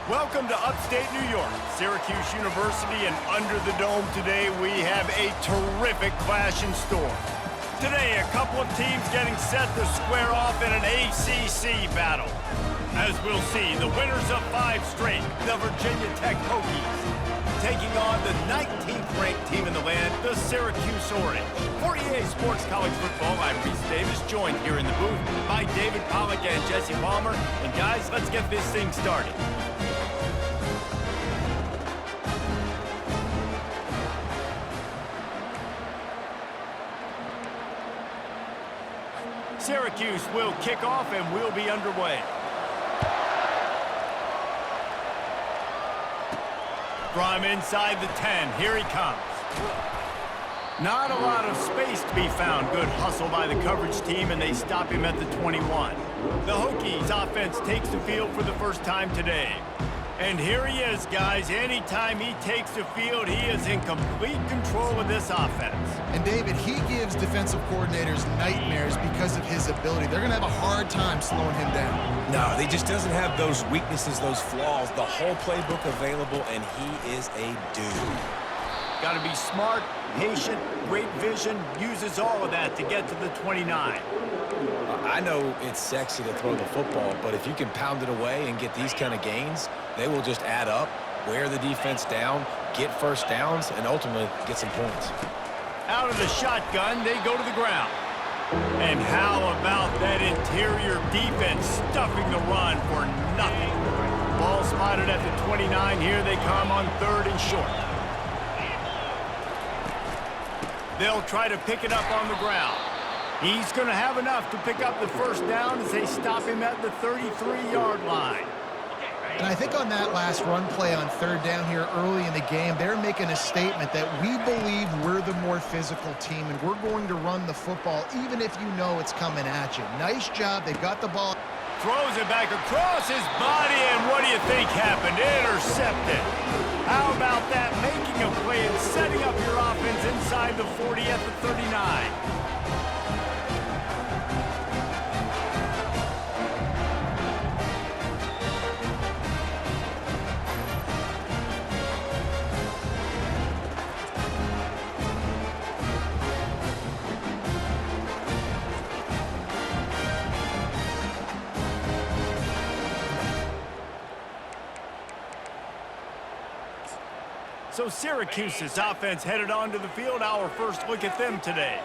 Welcome to upstate New York, Syracuse University, and under the dome today we have a terrific clash in store. Today, a couple of teams getting set to square off in an ACC battle. As we'll see, the winners of 5 straight, the Virginia Tech Hokies, taking on the 19th ranked team in the land, the Syracuse Orange. For EA Sports College Football, I'm Reese Davis, joined here in the booth by David Pollack and Jesse Palmer. And guys, let's get this thing started. Syracuse will kick off and we'll be underway. From inside the 10, here he comes. Not a lot of space to be found. Good hustle by the coverage team, and they stop him at the 21. The Hokies offense takes the field for the first time today. And here he is, guys. Anytime he takes the field, he is in complete control of this offense. And David, he gives defensive coordinators nightmares because of his ability. They're going to have a hard time slowing him down. No, he just doesn't have those weaknesses, those flaws, the whole playbook available, and he is a dude. Got to be smart, patient, great vision, uses all of that to get to the 29. I know it's sexy to throw the football, but if you can pound it away and get these kind of gains, they will just add up, wear the defense down, get first downs, and ultimately get some points. Out of the shotgun, they go to the ground. And how about that interior defense stuffing the run for nothing? Ball spotted at the 29. Here they come on 3rd and short. They'll try to pick it up on the ground. He's going to have enough to pick up the first down as they stop him at the 33-yard line. And I think on that last run play on 3rd down here early in the game, they're making a statement that we believe we're the more physical team and we're going to run the football even if you know it's coming at you. Nice job. They got the ball. Throws it back across his body, and what do you think happened? Intercepted. How about that? Making a play and setting up your offense inside the 40 at the 39. So Syracuse's offense headed onto the field. Our first look at them today.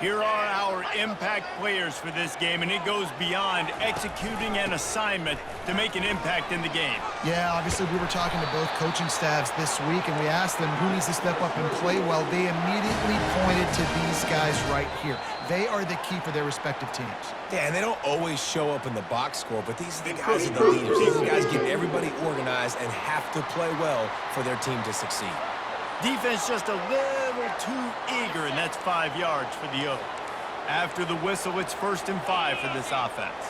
Here are our impact players for this game, and it goes beyond executing an assignment to make an impact in the game. Yeah, obviously we were talking to both coaching staffs this week, and we asked them who needs to step up and play well. They immediately pointed to these guys right here. They are the key for their respective teams. Yeah, and they don't always show up in the box score, but these are the guys that are the leaders. These are the guys get everybody organized and have to play well for their team to succeed. Defense just a little too eager, and that's 5 yards for the Oak. After the whistle, it's 1st and 5 for this offense.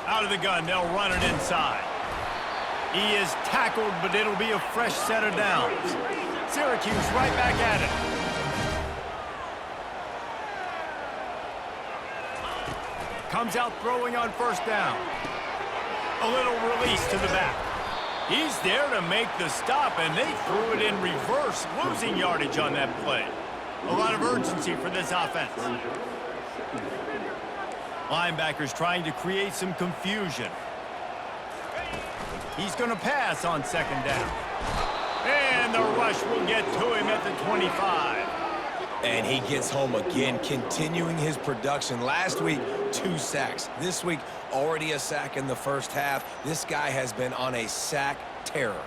Out of the gun, they'll run it inside. He is tackled, but it'll be a fresh set of downs. Syracuse right back at it. Comes out throwing on 1st down. A little release to the back. He's there to make the stop, and they threw it in reverse, losing yardage on that play. A lot of urgency for this offense. Linebackers trying to create some confusion. He's going to pass on 2nd down. And the rush will get to him at the 25. And he gets home again, continuing his production. Last week, 2 sacks. This week, already a sack in the first half. This guy has been on a sack terror.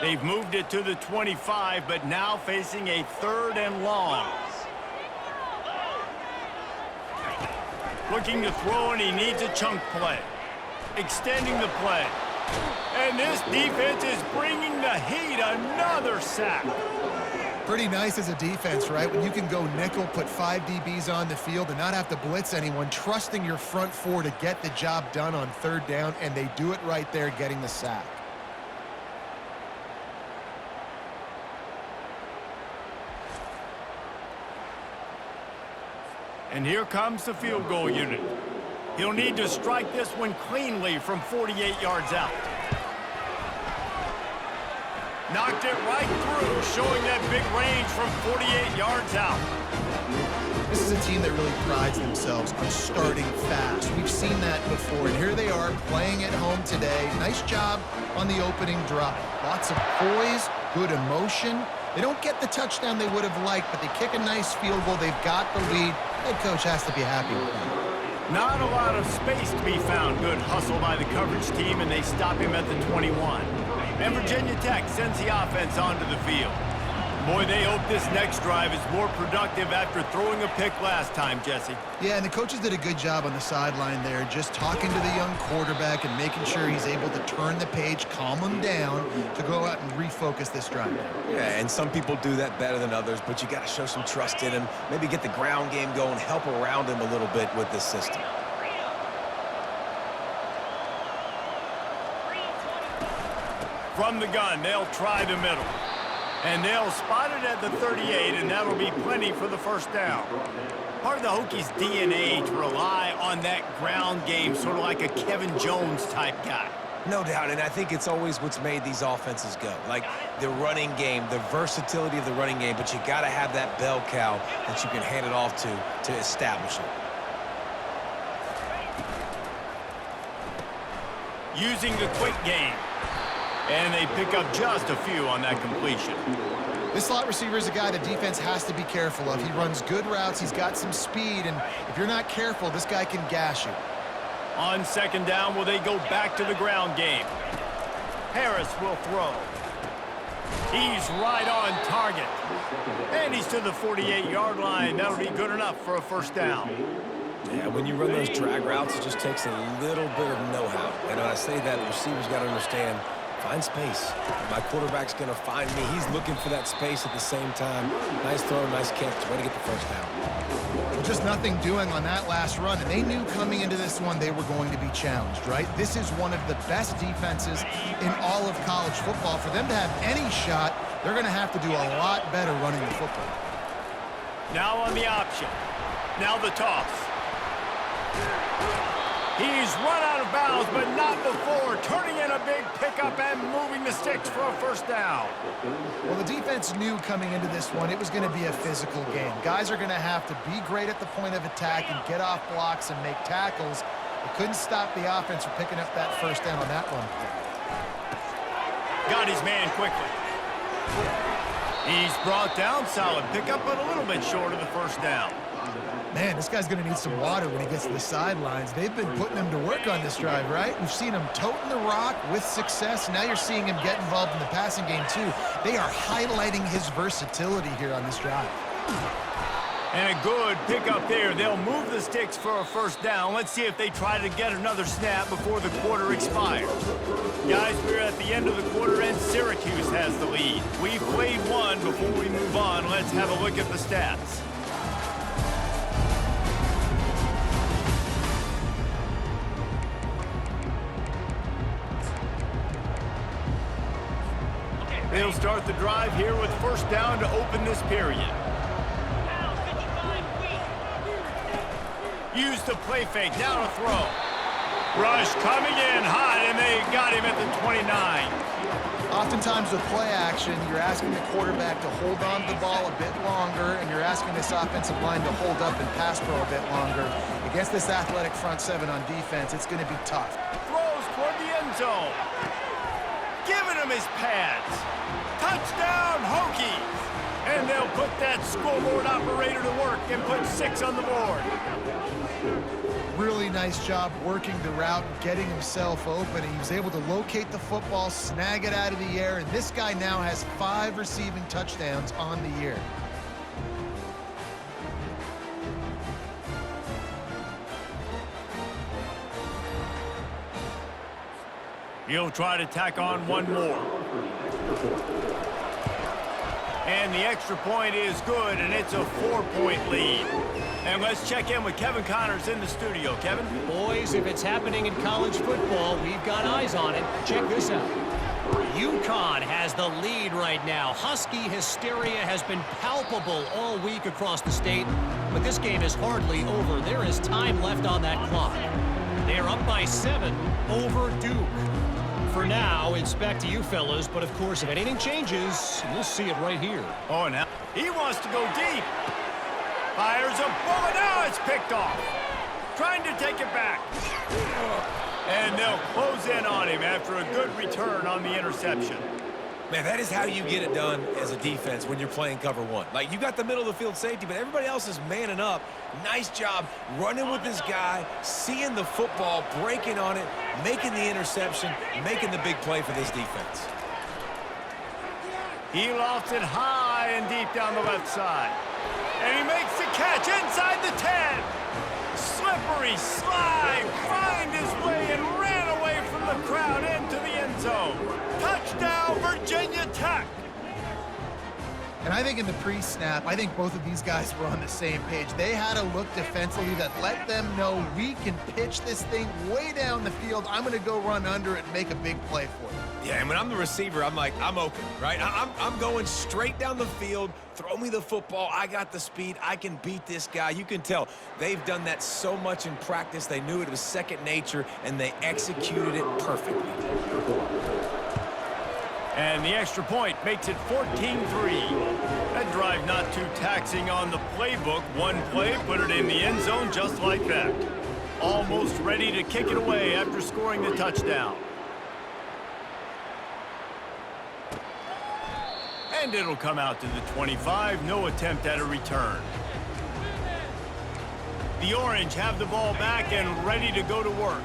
They've moved it to the 25, but now facing a 3rd and long. Looking to throw, and he needs a chunk play. Extending the play. And this defense is bringing the heat. Another sack. Pretty nice as a defense, right? When you can go nickel, put 5 DBs on the field and not have to blitz anyone, trusting your front four to get the job done on third down, and they do it right there, getting the sack. And here comes the field goal unit. He'll need to strike this one cleanly from 48 yards out. Knocked it right through, showing that big range from 48 yards out. This is a team that really prides themselves on starting fast. We've seen that before, and here they are playing at home today. Nice job on the opening drive. Lots of poise, good emotion. They don't get the touchdown they would have liked, but they kick a nice field goal. They've got the lead. Head coach has to be happy with that. Not a lot of space to be found. Good hustle by the coverage team, and they stop him at the 21. And Virginia Tech sends the offense onto the field. Boy, they hope this next drive is more productive after throwing a pick last time, Jesse. Yeah, and the coaches did a good job on the sideline there, just talking to the young quarterback and making sure he's able to turn the page, calm him down to go out and refocus this drive. Yeah, and some people do that better than others, but you got to show some trust in him, maybe get the ground game going, help around him a little bit with this system. From the gun, they'll try the middle. And they'll spot it at the 38, and that'll be plenty for the first down. Part of the Hokies' DNA to rely on that ground game, sort of like a Kevin Jones type guy. No doubt, and I think it's always what's made these offenses go. Like the running game, the versatility of the running game, but you got to have that bell cow that you can hand it off to establish it. Using the quick game. And they pick up just a few on that completion. This slot receiver is a guy the defense has to be careful of. He runs good routes, he's got some speed, and if you're not careful, this guy can gash you. On second down, will they go back to the ground game? Harris will throw. He's right on target. And he's to the 48-yard line. That'll be good enough for a first down. Yeah, when you run those drag routes, it just takes a little bit of know-how. And when I say that, the receivers got to understand, find space. My quarterback's going to find me. He's looking for that space at the same time. Nice throw, nice catch. Way to get the first down. Just nothing doing on that last run, and they knew coming into this one they were going to be challenged, right? This is one of the best defenses in all of college football. For them to have any shot, they're going to have to do a lot better running the football. Now on the option. Now the toss. He's run out of bounds, but not before. Turning in a big pickup and moving the sticks for a first down. Well, the defense knew coming into this one it was going to be a physical game. Guys are going to have to be great at the point of attack and get off blocks and make tackles. They couldn't stop the offense from picking up that first down on that one. Got his man quickly. He's brought down, solid pickup, but a little bit short of the first down. Man, this guy's going to need some water when he gets to the sidelines. They've been putting him to work on this drive, right? We've seen him toting the rock with success. Now you're seeing him get involved in the passing game, too. They are highlighting his versatility here on this drive. And a good pickup there. They'll move the sticks for a first down. Let's see if they try to get another snap before the quarter expires. Guys, we're at the end of the quarter, and Syracuse has the lead. We've played one. Before we move on, let's have a look at the stats. They'll start the drive here with first down to open this period. Use the play fake, now to throw. Rush coming in hot, and they got him at the 29. Oftentimes with play action, you're asking the quarterback to hold on to the ball a bit longer, and you're asking this offensive line to hold up and pass pro a bit longer. Against this athletic front seven on defense, it's going to be tough. Throws toward the end zone. Giving him his pads. Touchdown, Hokies! And they'll put that scoreboard operator to work and put 6 on the board. Really nice job working the route, getting himself open. He was able to locate the football, snag it out of the air, and this guy now has 5 receiving touchdowns on the year. He'll try to tack on one more. And the extra point is good, and it's a 4-point lead. And let's check in with Kevin Connors in the studio. Kevin? Boys, if it's happening in college football, we've got eyes on it. Check this out. UConn has the lead right now. Husky hysteria has been palpable all week across the state, but this game is hardly over. There is time left on that clock. They are up by 7 over Duke. For now, it's back to you fellas, but of course, if anything changes, we'll see it right here. Oh, now he wants to go deep. Fires a bullet. Now it's picked off. Trying to take it back. And they'll close in on him after a good return on the interception. Man, that is how you get it done as a defense when you're playing cover one. Like, you got the middle of the field safety, but everybody else is manning up. Nice job running with this guy, seeing the football, breaking on it, making the interception, making the big play for this defense. He lofts it high and deep down the left side. And he makes the catch inside the 10. Slippery slide, find his way and ran away from the crowd into the end zone. Touchdown, Virginia Tech. And I think in the pre-snap, I think both of these guys were on the same page. They had a look defensively that let them know we can pitch this thing way down the field. I'm going to go run under it and make a big play for you. Yeah, and when I'm the receiver, I'm like, I'm open, right? I'm going straight down the field. Throw me the football. I got the speed. I can beat this guy. You can tell they've done that so much in practice. They knew it was second nature, and they executed it perfectly. And the extra point makes it 14-3. That drive not too taxing on the playbook. One play, put it in the end zone just like that. Almost ready to kick it away after scoring the touchdown. And it'll come out to the 25. No attempt at a return. The Orange have the ball back and ready to go to work.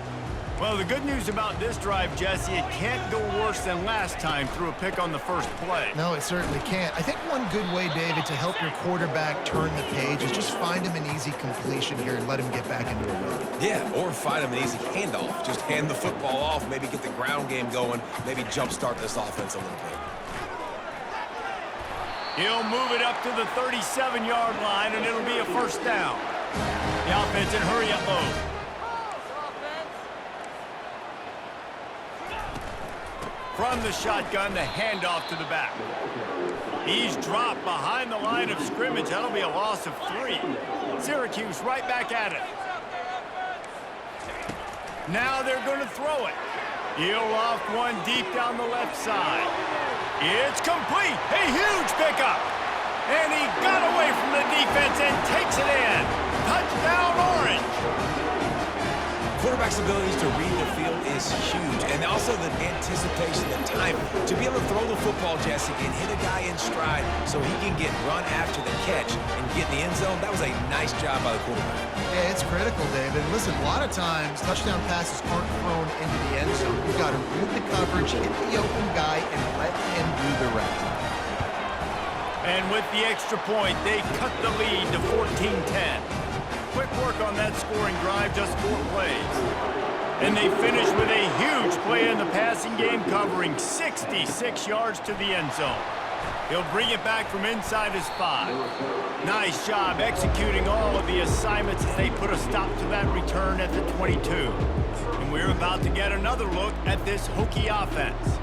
Well, the good news about this drive, Jesse, it can't go worse than last time through a pick on the first play. No, it certainly can't. I think one good way, David, to help your quarterback turn the page is just find him an easy completion here and let him get back into a rhythm. Yeah, or find him an easy handoff. Just hand the football off, maybe get the ground game going, maybe jumpstart this offense a little bit. He'll move it up to the 37-yard line, and it'll be a first down. The offense in hurry-up mode. From the shotgun, the handoff to the back. He's dropped behind the line of scrimmage. That'll be a loss of 3. Syracuse right back at it. Now they're going to throw it. He'll loft one deep down the left side. It's complete. A huge pickup. And he got away from the defense and takes it in. Touchdown, Orange. Quarterback's abilities to read the field is huge, and also the anticipation, the timing. To be able to throw the football, Jesse, and hit a guy in stride so he can get run after the catch and get in the end zone, that was a nice job by the quarterback. Yeah, it's critical, David. Listen, a lot of times, touchdown passes aren't thrown into the end zone. You've got to read the coverage, hit the open guy, and let him do the rest. And with the extra point, they cut the lead to 14-10. Quick work on that scoring drive, just 4 plays. And they finish with a huge play in the passing game, covering 66 yards to the end zone. He'll bring it back from inside his 5. Nice job executing all of the assignments as they put a stop to that return at the 22. And we're about to get another look at this Hokie offense.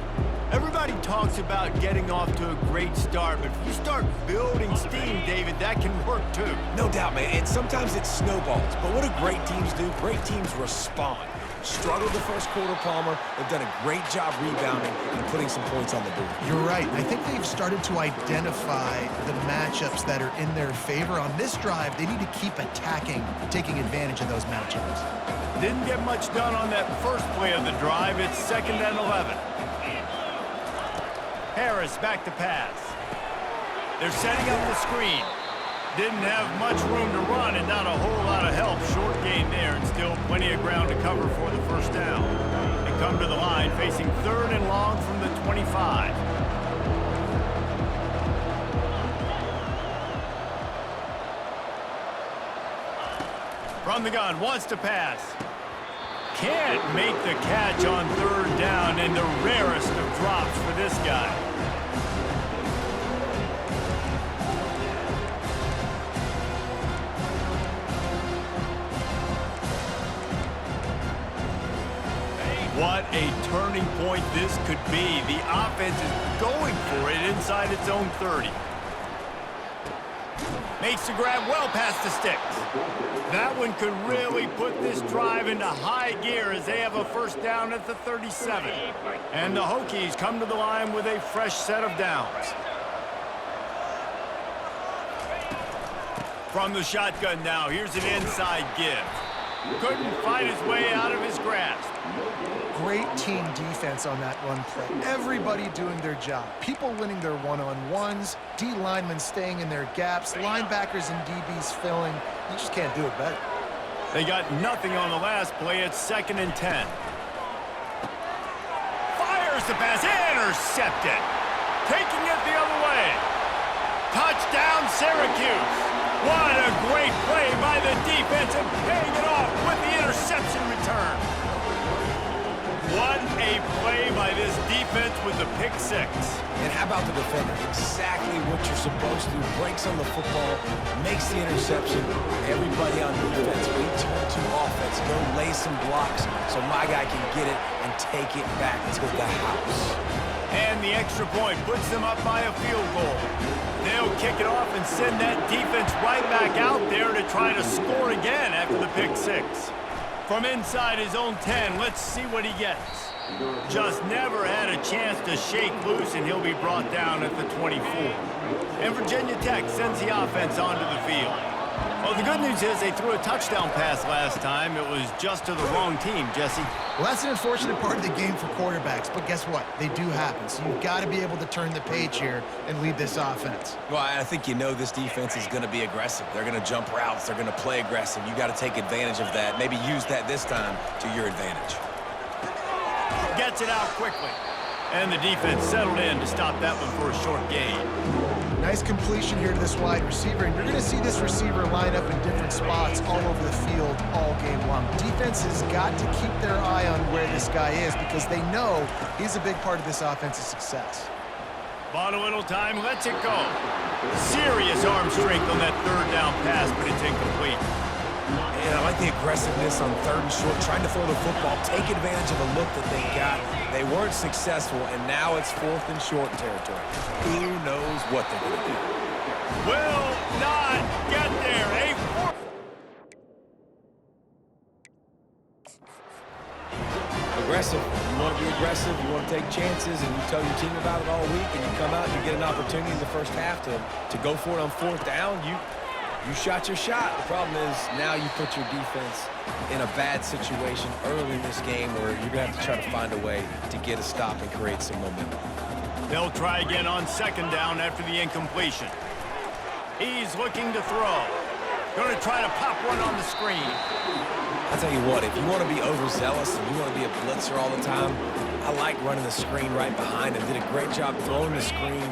Everybody talks about getting off to a great start, but if you start building steam, David, that can work too. No doubt, man, and sometimes it snowballs. But what do great teams do? Great teams respond. Struggled the first quarter, Palmer. They've done a great job rebounding and putting some points on the board. You're right. I think they've started to identify the matchups that are in their favor. On this drive, they need to keep attacking, taking advantage of those matchups. Didn't get much done on that first play of the drive. It's 2nd and 11. Harris back to pass. They're setting up the screen. Didn't have much room to run and not a whole lot of help. Short gain there and still plenty of ground to cover for the first down. They come to the line facing 3rd and long from the 25. From the gun, wants to pass. Can't make the catch on 3rd down, and the rarest of drops for this guy. turning point this could be. The offense is going for it inside its own 30. Makes the grab well past the sticks. That one could really put this drive into high gear as they have a first down at the 37. And the Hokies come to the line with a fresh set of downs. From the shotgun now, here's an inside give. Couldn't fight his way out of his grasp. Great team defense on that run play. Everybody doing their job. People winning their one-on-ones, D linemen staying in their gaps, linebackers and DBs filling. You just can't do it better. They got nothing on the last play. It's 2nd and 10. Fires the pass. Intercepted. Taking it the other way. Touchdown, Syracuse. What a great play by the defense and paying it off with the interception return. What a play by this defense with the pick 6. And how about the defender? Exactly what you're supposed to. Breaks on the football, makes the interception. Everybody on defense, we turn to offense. Go lay some blocks so my guy can get it and take it back to the house. And the extra point puts them up by a field goal. They'll kick it off and send that defense right back out there to try to score again after the pick 6. From inside his own 10, let's see what he gets. Just never had a chance to shake loose, and he'll be brought down at the 24. And Virginia Tech sends the offense onto the field. Well, the good news is they threw a touchdown pass last time. It was just to the wrong team, Jesse. Well, that's an unfortunate part of the game for quarterbacks, but guess what? They do happen. So you've got to be able to turn the page here and lead this offense. Well, I think you know this defense is going to be aggressive. They're going to jump routes. They're going to play aggressive. You got to take advantage of that. Maybe use that this time to your advantage. Gets it out quickly. And the defense settled in to stop that one for a short gain. Nice completion here to this wide receiver, and you're going to see this receiver line up in different spots all over the field all game long. Defense has got to keep their eye on where this guy is because they know he's a big part of this offense's success. Bought a little time, lets it go. Serious arm strength on that 3rd down pass, but it's incomplete. And I like the aggressiveness on 3rd and short, trying to throw the football, take advantage of the look that they got. They weren't successful, and now it's 4th and short territory. Who knows what they're going to do? Will not get there. Aggressive. You want to be aggressive, you want to take chances, and you tell your team about it all week, and you come out and you get an opportunity in the first half to go for it on 4th down. You shot your shot. The problem is now you put your defense in a bad situation early in this game where you're going to have to try to find a way to get a stop and create some momentum. They'll try again on 2nd down after the incompletion. He's looking to throw. Going to try to pop one on the screen. I'll tell you what, if you want to be overzealous and you want to be a blitzer all the time, I like running the screen right behind him. Did a great job throwing the screen.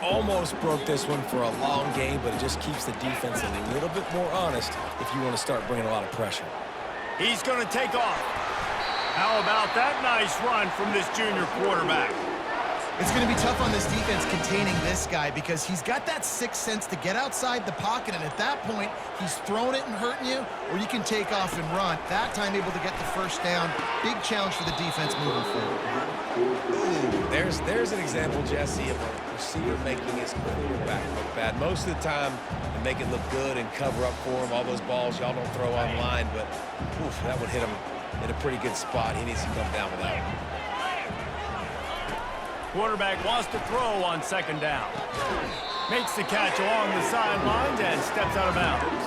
Almost broke this one for a long game, but it just keeps the defense a little bit more honest if you want to start bringing a lot of pressure. He's going to take off. How about that nice run from this junior quarterback? It's going to be tough on this defense containing this guy because he's got that 6th sense to get outside the pocket, and at that point, he's throwing it and hurting you, or you can take off and run. That time able to get the 1st down. Big challenge for the defense moving forward. Ooh, there's an example, Jesse, of a receiver making his quarterback look bad. Most of the time, they make it look good and cover up for him. All those balls y'all don't throw online, but oof, that would hit him in a pretty good spot. He needs to come down with that one. Quarterback wants to throw on 2nd down. Makes the catch along the sidelines and steps out of bounds.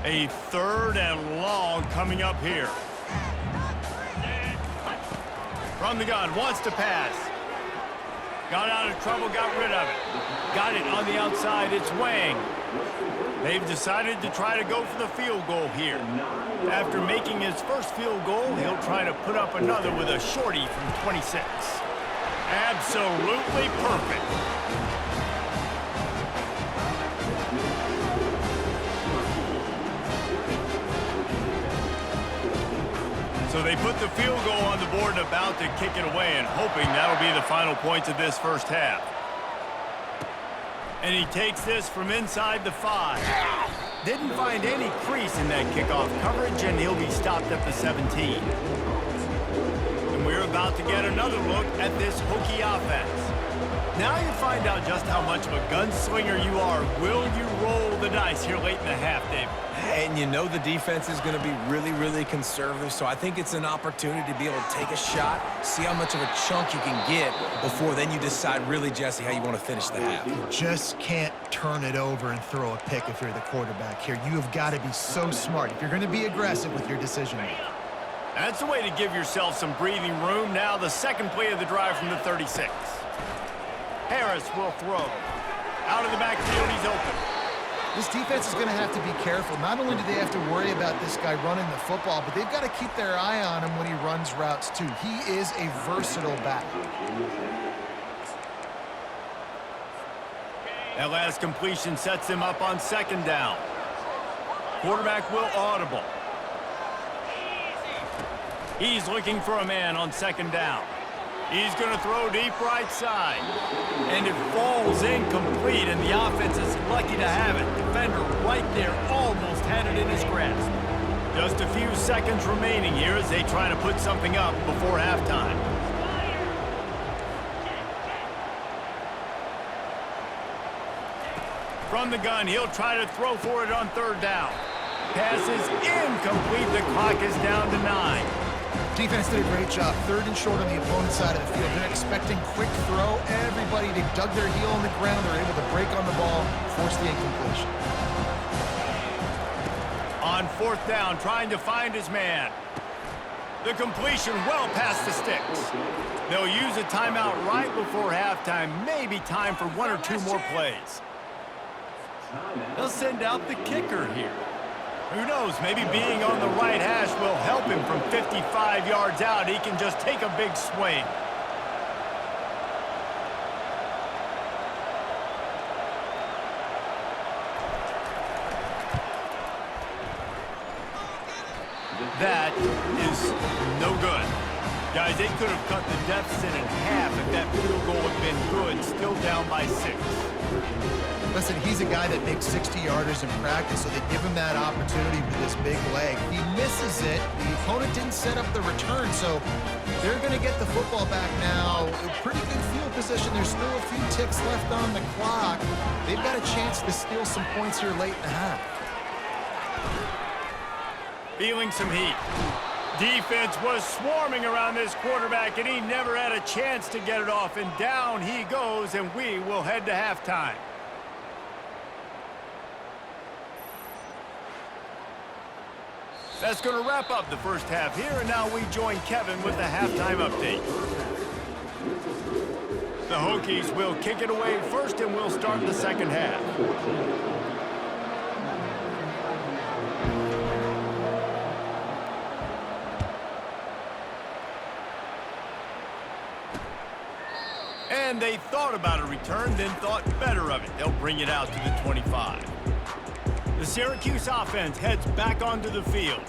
A 3rd and long coming up here. From the gun, wants to pass. Got out of trouble, got rid of it. Got it on the outside, it's Wang. They've decided to try to go for the field goal here. After making his first field goal, he'll try to put up another with a shorty from 26. Absolutely perfect. So they put the field goal on the board and about to kick it away and hoping that'll be the final points of this first half. And he takes this from inside the 5. Didn't find any crease in that kickoff coverage, and he'll be stopped at the 17. And we're about to get another look at this Hokie offense. Now you find out just how much of a gunslinger you are. Will you roll the dice here late in the half, David? And you know the defense is going to be really, really conservative, so I think it's an opportunity to be able to take a shot, see how much of a chunk you can get before then you decide really, Jesse, how you want to finish the half. You just can't turn it over and throw a pick if you're the quarterback here. You have got to be so smart if you're going to be aggressive with your decision making. That's the way to give yourself some breathing room. Now the second play of the drive from the 36. Harris will throw. Out of the backfield, he's open. This defense is going to have to be careful. Not only do they have to worry about this guy running the football, but they've got to keep their eye on him when he runs routes too. He is a versatile back. That last completion sets him up on second down. Quarterback will audible. He's looking for a man on second down. He's going to throw deep right side. And it falls incomplete, and the offense is lucky to have it. Defender right there almost had it in his grasp. Just a few seconds remaining here as they try to put something up before halftime. From the gun, he'll try to throw for it on third down. Pass is incomplete. The clock is down to 9. Defense did a great job. Third and short on the opponent's side of the field. They're expecting quick throw. Everybody, they dug their heel on the ground. They're able to break on the ball, force the incompletion. On fourth down, trying to find his man. The completion well past the sticks. They'll use a timeout right before halftime. Maybe time for 1 or 2 more plays. They'll send out the kicker here. Who knows, maybe being on the right hash will help him from 55 yards out. He can just take a big swing. That is no good. Guys, they could have cut the deficit in half if that field goal had been good. Still down by 6. Listen, he's a guy that makes 60-yarders in practice, so they give him that opportunity with this big leg. He misses it. The opponent didn't set up the return, so they're going to get the football back now. Pretty good field position. There's still a few ticks left on the clock. They've got a chance to steal some points here late in the half. Feeling some heat. Defense was swarming around this quarterback, and he never had a chance to get it off. And down he goes, and we will head to halftime. That's going to wrap up the first half here, and now we join Kevin with the halftime update. The Hokies will kick it away first, and we'll start the second half. And they thought about a return, then thought better of it. They'll bring it out to the 25. The Syracuse offense heads back onto the field.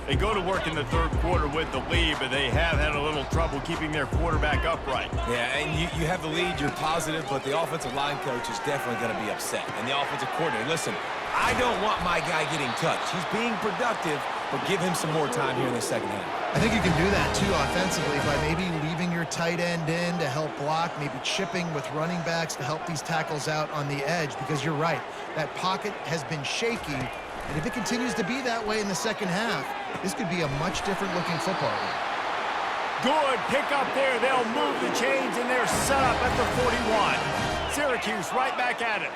They go to work in the third quarter with the lead, but they have had a little trouble keeping their quarterback upright. Yeah, and you have the lead, you're positive, but the offensive line coach is definitely going to be upset. And the offensive coordinator, listen, I don't want my guy getting touched. He's being productive, but give him some more time here in the second half. I think you can do that, too, offensively, by maybe leaving your tight end in to help block, maybe chipping with running backs to help these tackles out on the edge, because you're right, that pocket has been shaky, and if it continues to be that way in the second half, this could be a much different-looking football game. Good pick up there. They'll move the chains, and they're set up at the 41. Syracuse right back at it.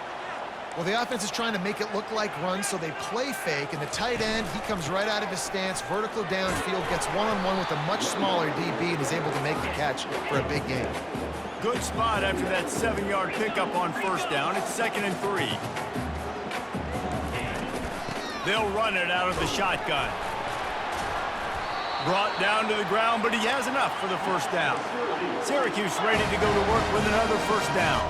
Well, the offense is trying to make it look like runs, so they play fake, and the tight end, he comes right out of his stance, vertical downfield, gets one-on-one with a much smaller DB, and is able to make the catch for a big game. Good spot after that 7-yard pickup on first down. It's 2nd and 3. They'll run it out of the shotgun. Brought down to the ground, but he has enough for the first down. Syracuse ready to go to work with another first down.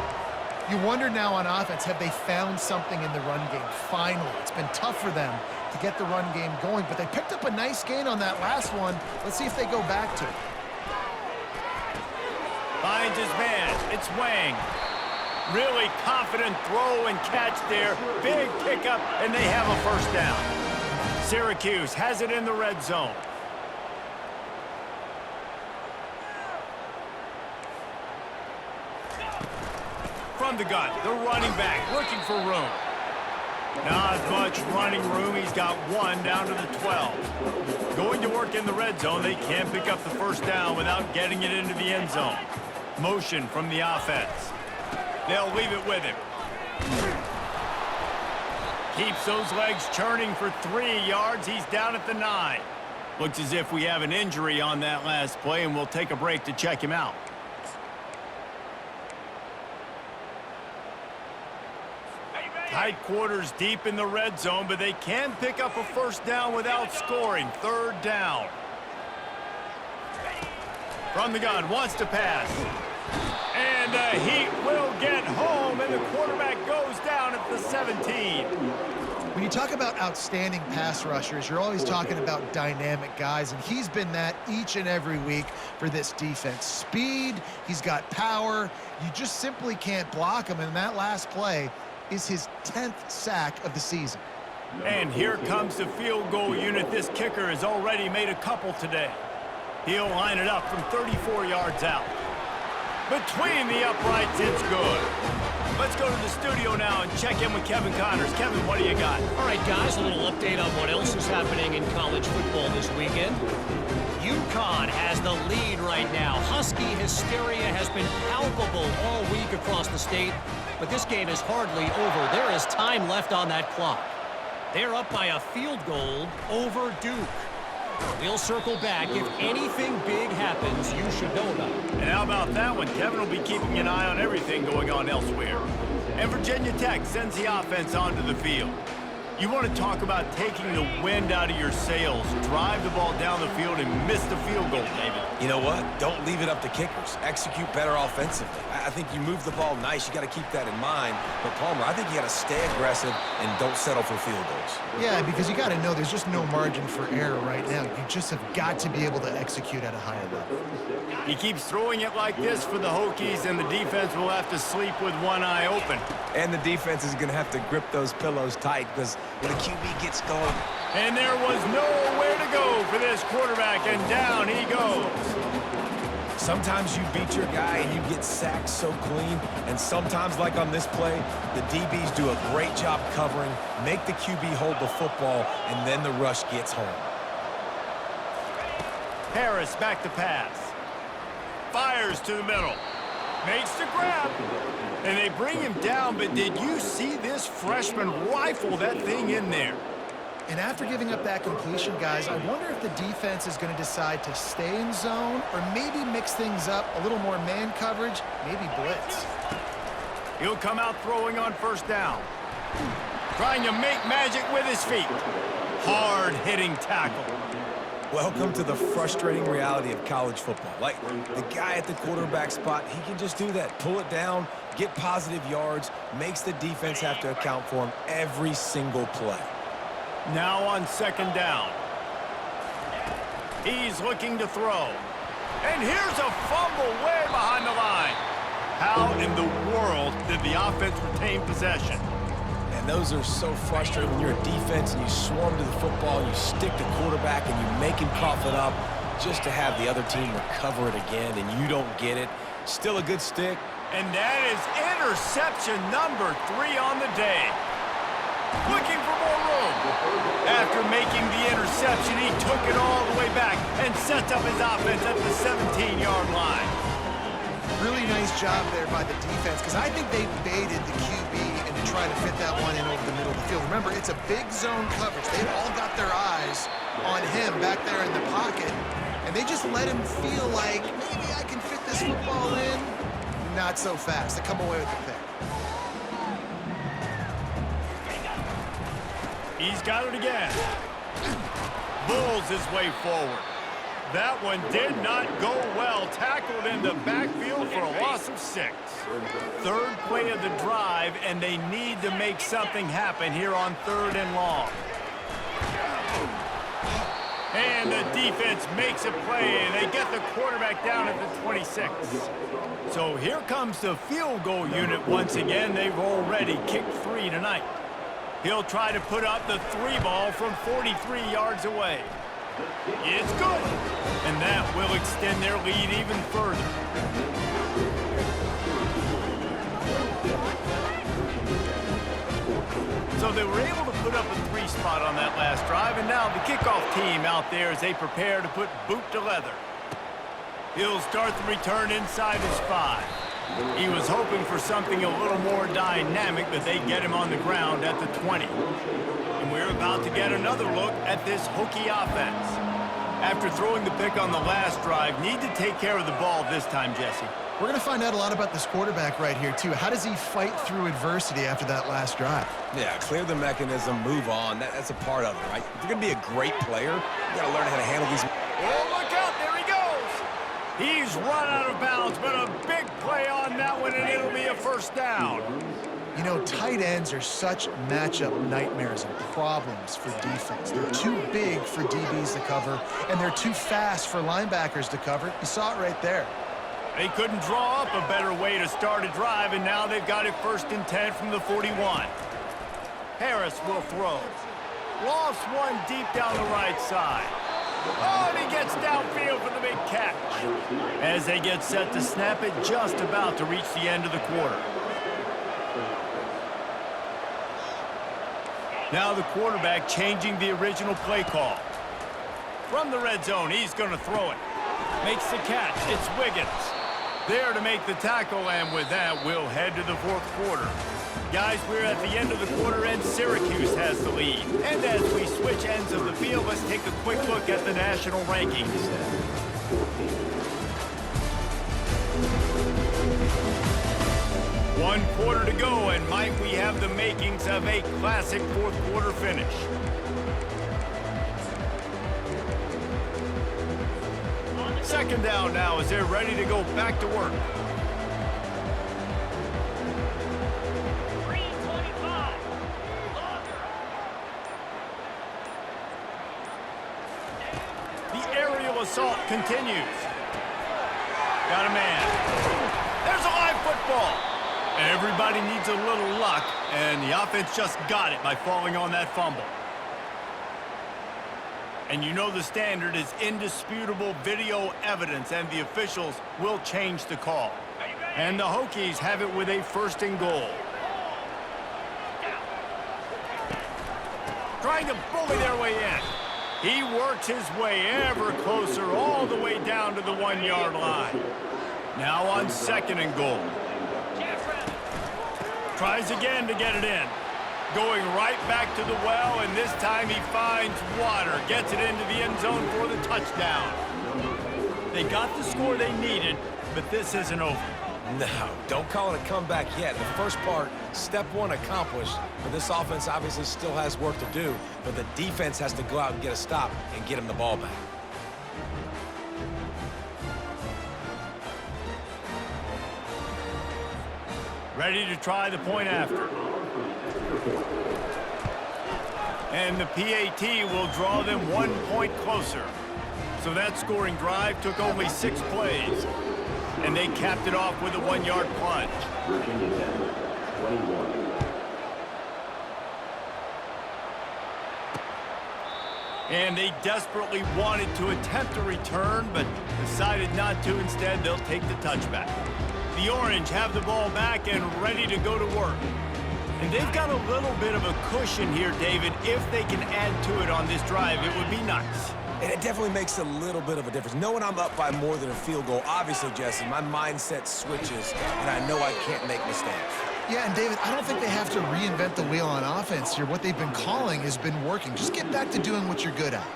You wonder now on offense, have they found something in the run game? Finally, it's been tough for them to get the run game going, but they picked up a nice gain on that last one. Let's see if they go back to it. Finds his man. It's Wang. Really confident throw and catch there. Big pickup, and they have a first down. Syracuse has it in the red zone. From the gun, the running back looking for room. Not much running room. He's got one down to the 12. Going to work in the red zone. They can't pick up the first down without getting it into the end zone. Motion from the offense. They'll leave it with him. Keeps those legs churning for 3 yards. He's down at the 9. Looks as if we have an injury on that last play, and we'll take a break to check him out. Tight quarters deep in the red zone, but they can pick up a first down without scoring. Third down. From the gun, wants to pass. And the Heat will get home, and the quarterback goes down at the 17. When you talk about outstanding pass rushers, you're always talking about dynamic guys, and he's been that each and every week for this defense. Speed, he's got power. You just simply can't block him, and that last play is his 10th sack of the season. And here comes the field goal unit. This kicker has already made a couple today. He'll line it up from 34 yards out. Between the uprights, it's good. Let's go to the studio now and check in with Kevin Connors. Kevin, what do you got? All right, guys, a little update on what else is happening in college football this weekend. UConn has the lead right now. Husky hysteria has been palpable all week across the state, but this game is hardly over. There is time left on that clock. They're up by a field goal over Duke. We'll circle back. If anything big happens, you should know about it. And how about that one? Kevin will be keeping an eye on everything going on elsewhere. And Virginia Tech sends the offense onto the field. You want to talk about taking the wind out of your sails. Drive the ball down the field and miss the field goal, David. You know what? Don't leave it up to kickers. Execute better offensively. I think you move the ball nice. You got to keep that in mind. But, Palmer, I think you got to stay aggressive and don't settle for field goals. Yeah, because you got to know there's just no margin for error right now. You just have got to be able to execute at a higher level. He keeps throwing it like this for the Hokies, and the defense will have to sleep with one eye open. And the defense is going to have to grip those pillows tight because when the QB gets going. And there was nowhere to go for this quarterback, and down he goes. Sometimes you beat your guy and you get sacked so clean, and sometimes, like on this play, the DBs do a great job covering, make the QB hold the football, and then the rush gets home. Harris back to pass. Fires to the middle. Makes the grab. And they bring him down, but did you see this freshman rifle that thing in there? And after giving up that completion, guys, I wonder if the defense is going to decide to stay in zone or maybe mix things up, a little more man coverage, maybe blitz. He'll come out throwing on first down. Trying to make magic with his feet. Hard-hitting tackle. Welcome to the frustrating reality of college football. Like, the guy at the quarterback spot, he can just do that. Pull it down, get positive yards, makes the defense have to account for him every single play. Now on second down. He's looking to throw. And here's a fumble way behind the line. How in the world did the offense retain possession? And those are so frustrating when you're a defense and you swarm to the football, and you stick the quarterback and you make him cough it up just to have the other team recover it again, and you don't get it. Still a good stick. And that is interception number 3 on the day. Looking for more room. After making the interception, he took it all the way back and sets up his offense at the 17-yard line. Really nice job there by the defense, because I think they baited the QB into trying to fit that one in over the middle of the field. Remember, it's a big zone coverage. They've all got their eyes on him back there in the pocket, and they just let him feel like, maybe I can fit this football in. Not so fast. They come away with the pick. He's got it again. Bulls his way forward. That one did not go well. Tackled in the backfield for a loss of 6. Third play of the drive, and they need to make something happen here on 3rd and long. And the defense makes a play, and they get the quarterback down at the 26. So here comes the field goal unit once again. They've already kicked 3 tonight. He'll try to put up the 3 ball from 43 yards away. It's good, and that will extend their lead even further. So they were able to put up a 3 spot on that last drive, and now the kickoff team out there as they prepare to put boot to leather. He'll start the return inside his 5. He was hoping for something a little more dynamic, but they get him on the ground at the 20. And we're about to get another look at this Hokie offense. After throwing the pick on the last drive, need to take care of the ball this time, Jesse. We're going to find out a lot about this quarterback right here, too. How does he fight through adversity after that last drive? Yeah, clear the mechanism, move on. That's a part of it, right? If you're going to be a great player, you got to learn how to handle these. Oh, look out. There he goes. He's run out of bounds, but a big play on that one, and it'll be a first down. You know, tight ends are such matchup nightmares and problems for defense. They're too big for DBs to cover, and they're too fast for linebackers to cover. You saw it right there. They couldn't draw up a better way to start a drive, and now they've got it 1st and 10 from the 41. Harris will throw. Lost one deep down the right side. Oh, and he gets downfield for the big catch. As they get set to snap it, just about to reach the end of the quarter. Now the quarterback changing the original play call. From the red zone, he's going to throw it. Makes the catch. It's Wiggins. There to make the tackle, and with that, we'll head to the 4th quarter. Guys, we're at the end of the quarter, and Syracuse has the lead. And as we switch ends of the field, let's take a quick look at the national rankings. One quarter to go, and might we have the makings of a classic 4th quarter finish. Second down now as they're ready to go back to work. The aerial assault continues. Got a man. There's a live football. Everybody needs a little luck, and the offense just got it by falling on that fumble. And you know the standard is indisputable video evidence, and the officials will change the call. And the Hokies have it with a 1st and goal. Trying to bully their way in. He works his way ever closer all the way down to the 1-yard line. Now on 2nd and goal. Tries again to get it in. Going right back to the well, and this time he finds water. Gets it into the end zone for the touchdown. They got the score they needed, but this isn't over. No, don't call it a comeback yet. The first part, step 1 accomplished, but this offense obviously still has work to do, but the defense has to go out and get a stop and get him the ball back. Ready to try the point after. And the PAT will draw them 1 point closer. So that scoring drive took only 6 plays. And they capped it off with a 1-yard plunge. Virginia 21. And they desperately wanted to attempt a return, but decided not to. Instead, they'll take the touchback. The Orange have the ball back and ready to go to work. And they've got a little bit of a cushion here, David. If they can add to it on this drive, it would be nice. And it definitely makes a little bit of a difference. Knowing I'm up by more than a field goal, obviously, Jesse, my mindset switches, and I know I can't make mistakes. Yeah, and David, I don't think they have to reinvent the wheel on offense here. What they've been calling has been working. Just get back to doing what you're good at.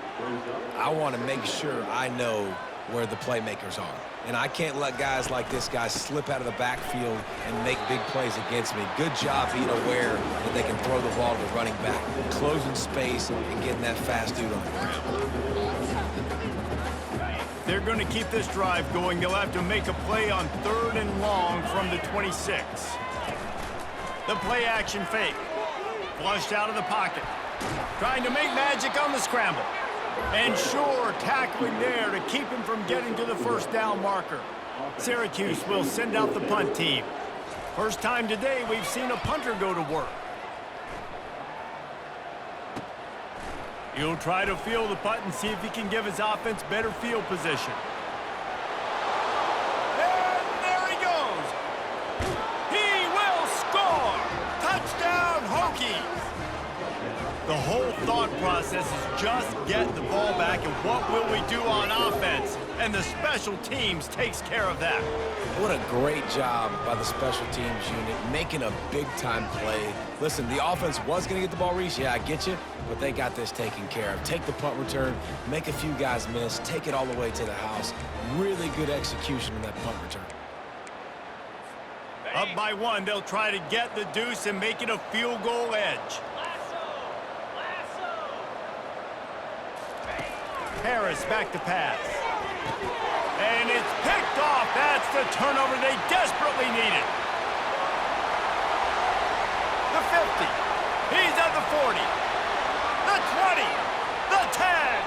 I want to make sure I know where the playmakers are. And I can't let guys like this guy slip out of the backfield and make big plays against me. Good job being aware that they can throw the ball to the running back, closing space and getting that fast dude on the ground. They're going to keep this drive going. They'll have to make a play on 3rd and long from the 26. The play action fake. Flushed out of the pocket. Trying to make magic on the scramble. And sure, tackling there to keep him from getting to the first down marker. Syracuse will send out the punt team. First time today we've seen a punter go to work. He'll try to field the punt and see if he can give his offense better field position. And there he goes. He will score. Touchdown, Hokies. The whole thought process is just get the ball back and what will we do on offense? And the special teams takes care of that. What a great job by the special teams unit, making a big-time play. Listen, the offense was going to get the ball, Reese. Yeah, I get you, but they got this taken care of. Take the punt return, make a few guys miss, take it all the way to the house. Really good execution in that punt return. Up by one, they'll try to get the deuce and make it a field goal edge. Harris back to pass. And it's picked off. That's the turnover they desperately needed. The 50. He's at the 40. The 20. The 10.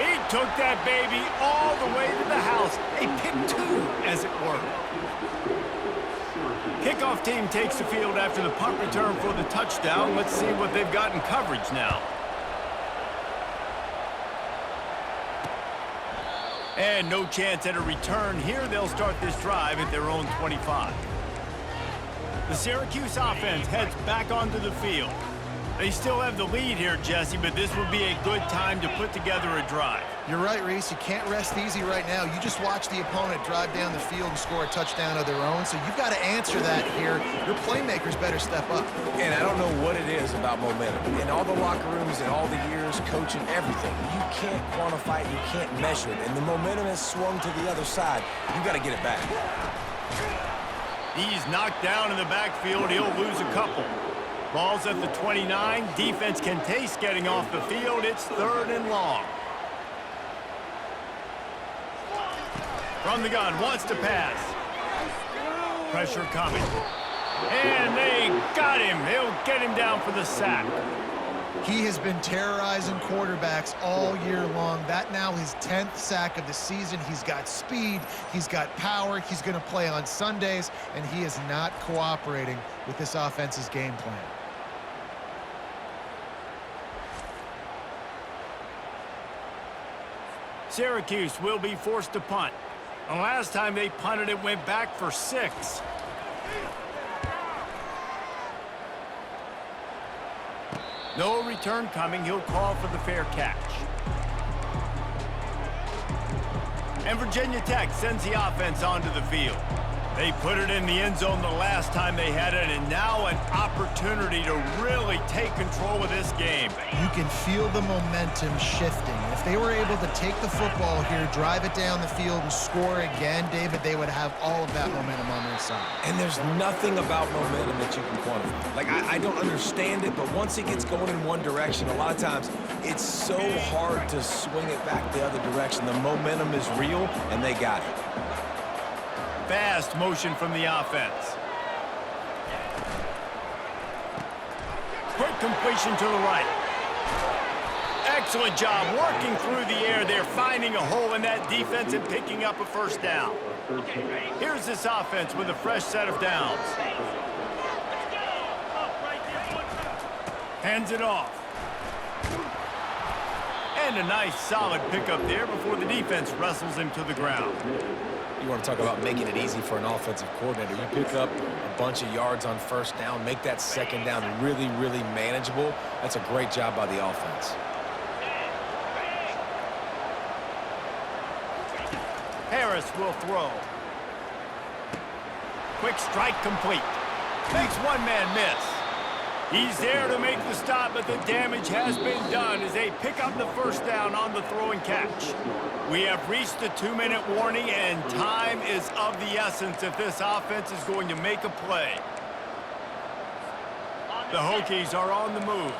He took that baby all the way to the house. A pick two, as it were. Kickoff team takes the field after the punt return for the touchdown. Let's see what they've got in coverage now. And no chance at a return here. They'll start this drive at their own 25. The Syracuse offense heads back onto the field. They still have the lead here, Jesse, but this would be a good time to put together a drive. You're right, Reese. You can't rest easy right now. You just watch the opponent drive down the field and score a touchdown of their own, so you've got to answer that here. Your playmakers better step up. And I don't know what it is about momentum. In all the locker rooms and all the years, coaching, everything, you can't quantify it, you can't measure it. And the momentum has swung to the other side. You got to get it back. He's knocked down in the backfield. He'll lose a couple. Ball's at the 29. Defense can taste getting off the field. It's 3rd and long. From the gun, wants to pass. Pressure coming. And they got him. They'll get him down for the sack. He has been terrorizing quarterbacks all year long. That now his 10th sack of the season. He's got speed. He's got power. He's going to play on Sundays, and he is not cooperating with this offense's game plan. Syracuse will be forced to punt. The last time they punted, it went back for 6. No return coming. He'll call for the fair catch. And Virginia Tech sends the offense onto the field. They put it in the end zone the last time they had it, and now an opportunity to really take control of this game. You can feel the momentum shifting. If they were able to take the football here, drive it down the field, and score again, David, they would have all of that momentum on their side. And there's nothing about momentum that you can quantify. Like, I don't understand it, but once it gets going in one direction, a lot of times it's so hard to swing it back the other direction. The momentum is real, and they got it. Fast motion from the offense. Quick completion to the right. Excellent job working through the air. They're finding a hole in that defense and picking up a first down. Here's this offense with a fresh set of downs. Hands it off. And a nice solid pickup there before the defense wrestles him to the ground. You want to talk about making it easy for an offensive coordinator. You pick up a bunch of yards on first down, make that second down really, really manageable. That's a great job by the offense. Harris will throw. Quick strike complete. Makes one man miss. He's there to make the stop, but the damage has been done as they pick up the first down on the throw and catch. We have reached the 2-minute warning, and time is of the essence if this offense is going to make a play. The Hokies are on the move.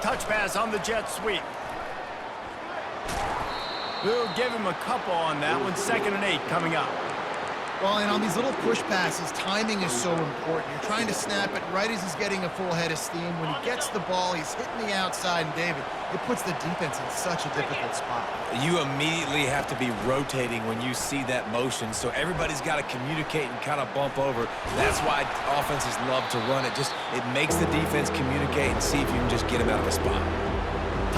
Touch pass on the jet sweep. We'll give him a couple on that one. 2nd and 8 coming up. Well, and on these little push passes, timing is so important. You're trying to snap it right as he's getting a full head of steam. When he gets the ball, he's hitting the outside, and David, it puts the defense in such a difficult spot. You immediately have to be rotating when you see that motion, so everybody's got to communicate and kind of bump over. That's why offenses love to run it. It makes the defense communicate and see if you can just get him out of a spot.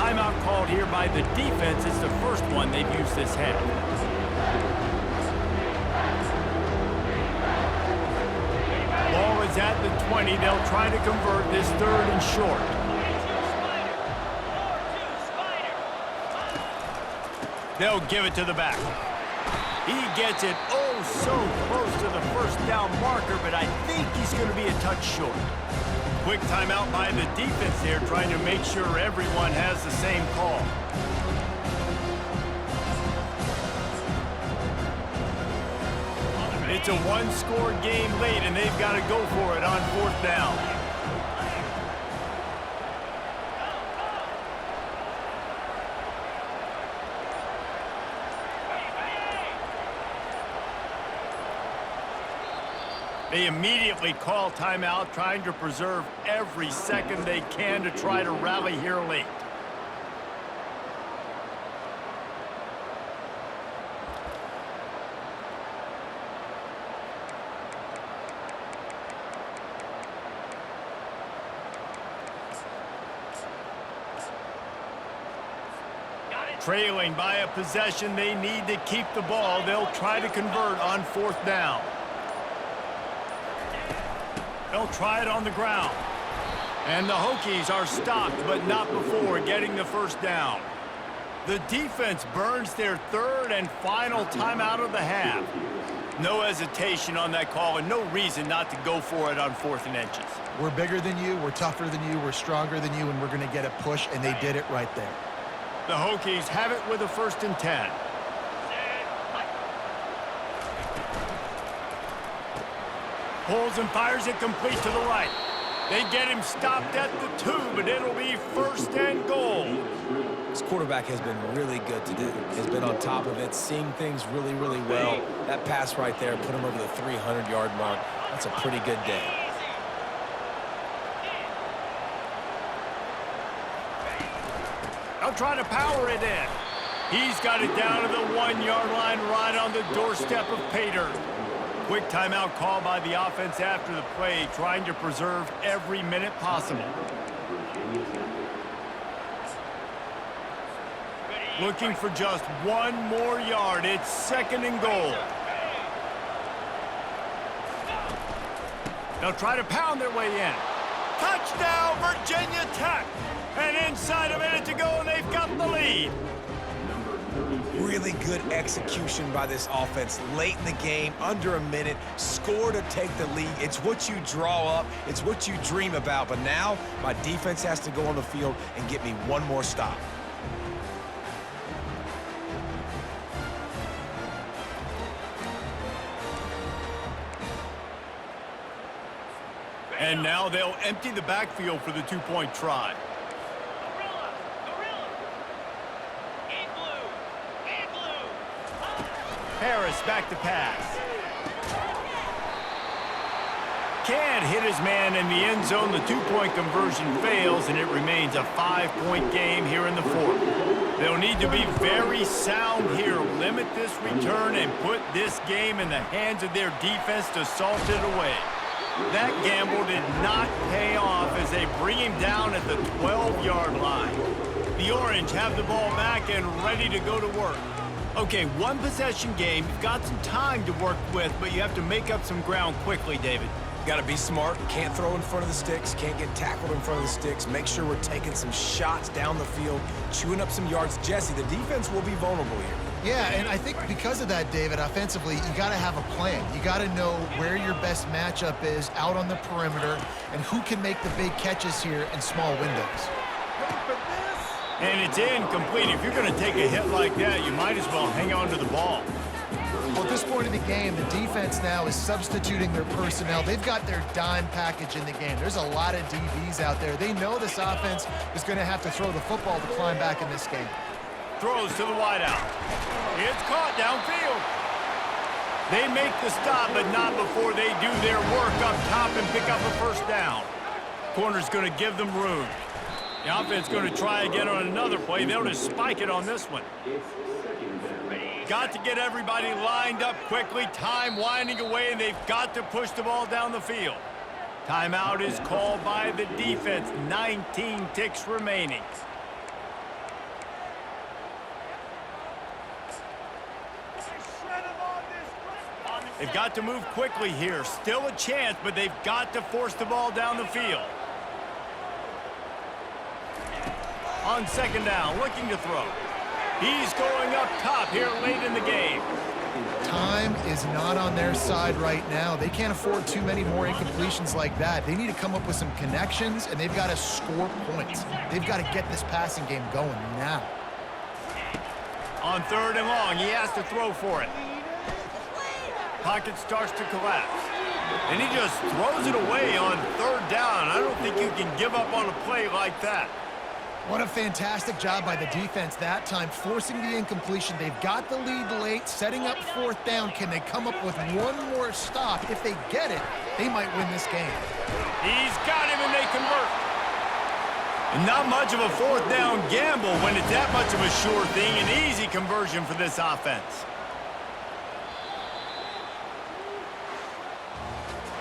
Timeout called here by the defense. It's the first one they've used this half. Ball is at the 20. They'll try to convert this 3rd and short. They'll give it to the back. He gets it oh so close to the first down marker, but I think he's going to be a touch short. Quick timeout by the defense there, trying to make sure everyone has the same call. It's a one-score game late, and they've got to go for it on 4th down. They immediately call timeout, trying to preserve every second they can to try to rally here late. Trailing by a possession, they need to keep the ball. They'll try to convert on 4th down. They'll try it on the ground. And the Hokies are stopped, but not before getting the 1st down. The defense burns their 3rd and final timeout of the half. No hesitation on that call, and no reason not to go for it on 4th and inches. We're bigger than you, we're tougher than you, we're stronger than you, and we're going to get a push, and they did it right there. The Hokies have it with a 1st and 10. Pulls and fires it complete to the right. They get him stopped at the 2, but it'll be 1st and goal. This quarterback has been really good today. Has been on top of it, seeing things really, really well. That pass right there put him over the 300-yard mark. That's a pretty good day. They'll try to power it in. He's got it down to the 1-yard line, right on the doorstep of Pater. Quick timeout call by the offense after the play, trying to preserve every minute possible. Looking for just 1 more yard. It's 2nd and goal. They'll try to pound their way in. Touchdown, Virginia Tech! And inside a minute to go, and they've got the lead. Really good execution by this offense late in the game, under a minute, score to take the lead. It's what you draw up, it's what you dream about, but now my defense has to go on the field and get me 1 more stop. And now they'll empty the backfield for the 2-point try. Harris back to pass. Can't hit his man in the end zone. The 2-point conversion fails, and it remains a 5-point game here in the 4th. They'll need to be very sound here, limit this return, and put this game in the hands of their defense to salt it away. That gamble did not pay off as they bring him down at the 12-yard line. The Orange have the ball back and ready to go to work. Okay, 1-possession game. You've got some time to work with, but you have to make up some ground quickly, David. Got to be smart. Can't throw in front of the sticks. Can't get tackled in front of the sticks. Make sure we're taking some shots down the field, chewing up some yards. Jesse, the defense will be vulnerable here. Yeah, and I think because of that, David, offensively, you got to have a plan. You got to know where your best matchup is out on the perimeter and who can make the big catches here in small windows. And it's incomplete. If you're going to take a hit like that, you might as well hang on to the ball. Well, at this point in the game, the defense now is substituting their personnel. They've got their dime package in the game. There's a lot of DBs out there. They know this offense is going to have to throw the football to climb back in this game. Throws to the wideout. It's caught downfield. They make the stop, but not before they do their work up top and pick up a first down. Corner's going to give them room. The offense going to try again on another play. They'll just spike it on this one. Got to get everybody lined up quickly. Time winding away, and they've got to push the ball down the field. Timeout is called by the defense. 19 ticks remaining. They've got to move quickly here. Still a chance, but they've got to force the ball down the field. On second down, looking to throw. He's going up top here late in the game. Time is not on their side right now. They can't afford too many more incompletions like that. They need to come up with some connections, and they've got to score points. They've got to get this passing game going now. On third and long, he has to throw for it. Pocket starts to collapse. And he just throws it away on third down. I don't think you can give up on a play like that. What a fantastic job by the defense that time, forcing the incompletion. They've got the lead late, setting up fourth down. Can they come up with one more stop? If they get it, they might win this game. He's got him, and they convert. And not much of a fourth down gamble when it's that much of a sure thing. An easy conversion for this offense.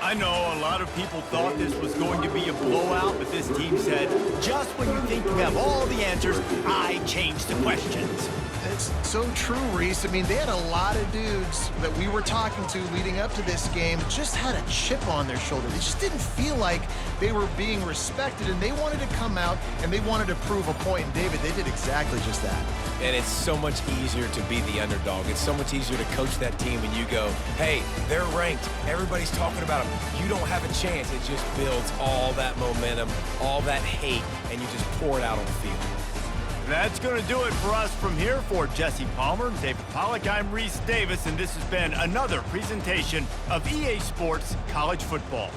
I know a lot of people thought this was going to be a blowout, but this team said, just when you think you have all the answers, I change the questions. It's so true, Reese. I mean, they had a lot of dudes that we were talking to leading up to this game just had a chip on their shoulder. They just didn't feel like they were being respected, and they wanted to come out and they wanted to prove a point. And David, they did exactly just that. And it's so much easier to be the underdog. It's so much easier to coach that team when you go, hey, they're ranked. Everybody's talking about them. You don't have a chance. It just builds all that momentum, all that hate, and you just pour it out on the field. That's going to do it for us from here. For Jesse Palmer, David Pollack, I'm Reese Davis, and this has been another presentation of EA Sports College Football.